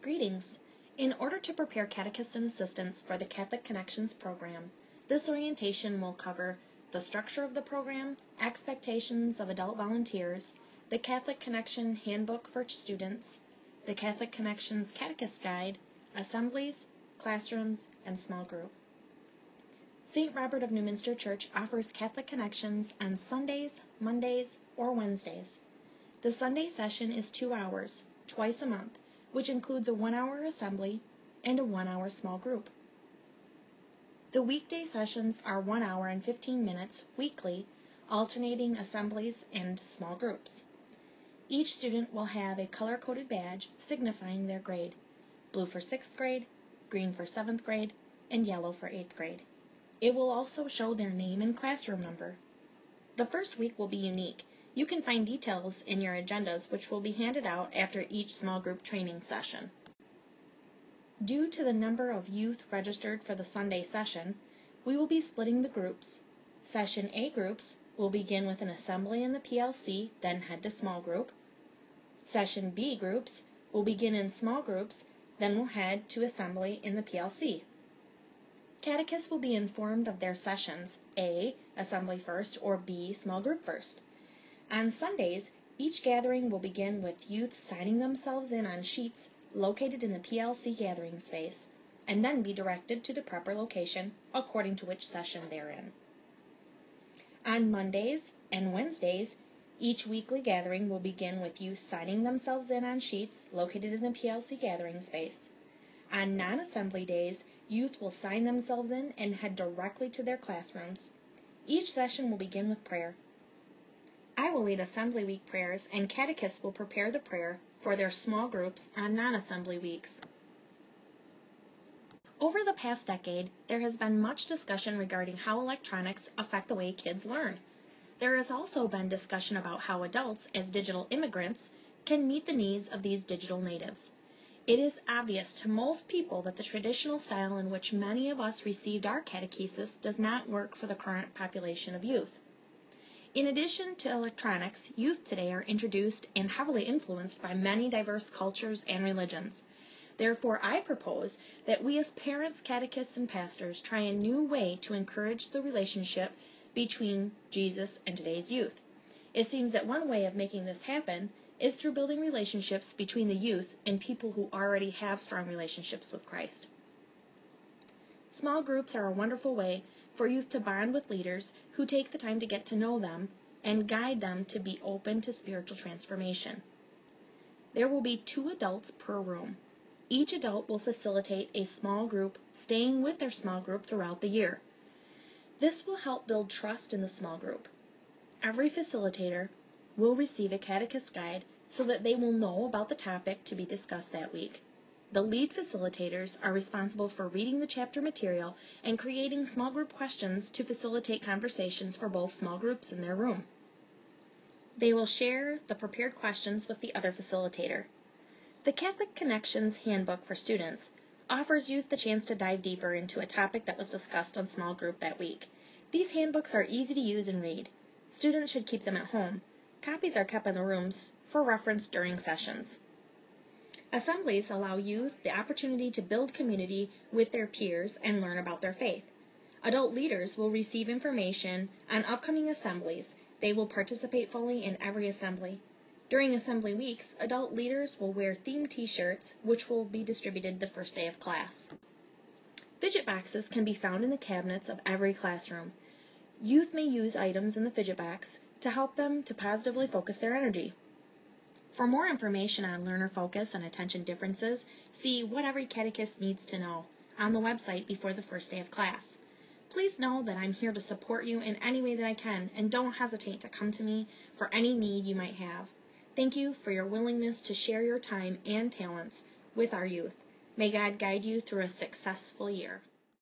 Greetings! In order to prepare catechist and assistants for the Catholic Connections program, this orientation will cover the structure of the program, expectations of adult volunteers, the Catholic Connection Handbook for students, the Catholic Connections Catechist Guide, assemblies, classrooms, and small group. St. Robert of Newminster Church offers Catholic Connections on Sundays, Mondays, or Wednesdays. The Sunday session is 2 hours, twice a month, which includes a 1-hour assembly and a 1-hour small group. The weekday sessions are 1 hour and 15 minutes weekly, alternating assemblies and small groups. Each student will have a color-coded badge signifying their grade: blue for 6th grade, green for 7th grade, and yellow for 8th grade. It will also show their name and classroom number. The first week will be unique. You can find details in your agendas, which will be handed out after each small group training session. Due to the number of youth registered for the Sunday session, we will be splitting the groups. Session A groups will begin with an assembly in the PLC, then head to small group. Session B groups will begin in small groups, then will head to assembly in the PLC. Catechists will be informed of their sessions: A, assembly first, or B, small group first. On Sundays, each gathering will begin with youth signing themselves in on sheets located in the PLC gathering space, and then be directed to the proper location according to which session they're in. On Mondays and Wednesdays, each weekly gathering will begin with youth signing themselves in on sheets located in the PLC gathering space. On non-assembly days, youth will sign themselves in and head directly to their classrooms. Each session will begin with prayer. I will lead Assembly Week prayers, and catechists will prepare the prayer for their small groups on non-assembly weeks. Over the past decade, there has been much discussion regarding how electronics affect the way kids learn. There has also been discussion about how adults, as digital immigrants, can meet the needs of these digital natives. It is obvious to most people that the traditional style in which many of us received our catechesis does not work for the current population of youth. In addition to electronics, youth today are introduced and heavily influenced by many diverse cultures and religions. Therefore, I propose that we as parents, catechists, and pastors try a new way to encourage the relationship between Jesus and today's youth. It seems that one way of making this happen is through building relationships between the youth and people who already have strong relationships with Christ. Small groups are a wonderful way for youth to bond with leaders who take the time to get to know them and guide them to be open to spiritual transformation. There will be 2 adults per room. Each adult will facilitate a small group, staying with their small group throughout the year. This will help build trust in the small group. Every facilitator will receive a catechist guide so that they will know about the topic to be discussed that week. The lead facilitators are responsible for reading the chapter material and creating small group questions to facilitate conversations for both small groups in their room. They will share the prepared questions with the other facilitator. The Catholic Connections Handbook for students offers youth the chance to dive deeper into a topic that was discussed on small group that week. These handbooks are easy to use and read. Students should keep them at home. Copies are kept in the rooms for reference during sessions. Assemblies allow youth the opportunity to build community with their peers and learn about their faith. Adult leaders will receive information on upcoming assemblies. They will participate fully in every assembly. During assembly weeks, adult leaders will wear themed t-shirts, which will be distributed the first day of class. Fidget boxes can be found in the cabinets of every classroom. Youth may use items in the fidget box to help them to positively focus their energy. For more information on learner focus and attention differences, see What Every Catechist Needs to Know on the website before the first day of class. Please know that I'm here to support you in any way that I can, and don't hesitate to come to me for any need you might have. Thank you for your willingness to share your time and talents with our youth. May God guide you through a successful year.